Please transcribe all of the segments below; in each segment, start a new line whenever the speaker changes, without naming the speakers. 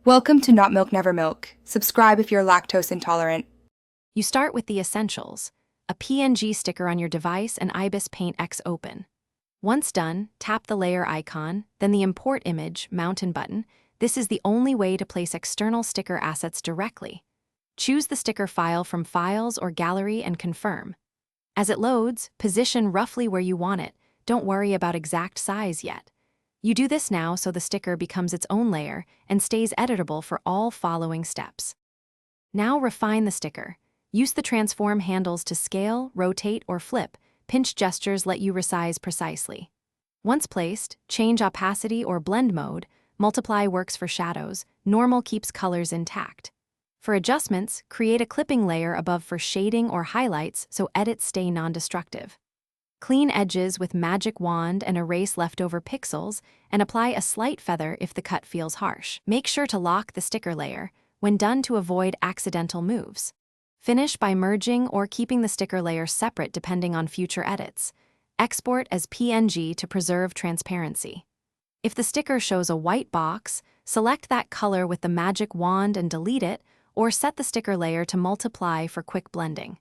Welcome to Not Milk Never Milk. Subscribe if you're lactose intolerant.
You start with the essentials: a PNG sticker on your device and Ibispaint X open. Once done, tap the layer icon, then the Import Image mountain button. This is the only way to place external sticker assets directly. Choose the sticker file from Files or Gallery and confirm. As it loads, position roughly where you want it. Don't worry about exact size yet. You do this now so the sticker becomes its own layer and stays editable for all following steps. Now refine the sticker. Use the transform handles to scale, rotate, or flip. Pinch gestures let you resize precisely. Once placed, change opacity or blend mode. Multiply works for shadows. Normal keeps colors intact. For adjustments, create a clipping layer above for shading or highlights so edits stay non-destructive. Clean edges with magic wand and erase leftover pixels, and apply a slight feather if the cut feels harsh. Make sure to lock the sticker layer when done to avoid accidental moves. Finish by merging or keeping the sticker layer separate depending on future edits. Export as PNG to preserve transparency. If the sticker shows a white box, select that color with the magic wand and delete it, or set the sticker layer to multiply for quick blending.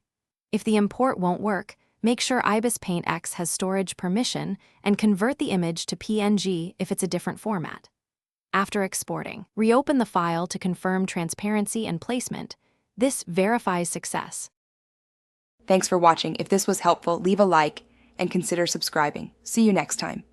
If the import won't work, make sure Ibispaint X has storage permission and convert the image to PNG if it's a different format. After exporting, reopen the file to confirm transparency and placement. This verifies success.
Thanks for watching. If this was helpful, leave a like and consider subscribing. See you next time.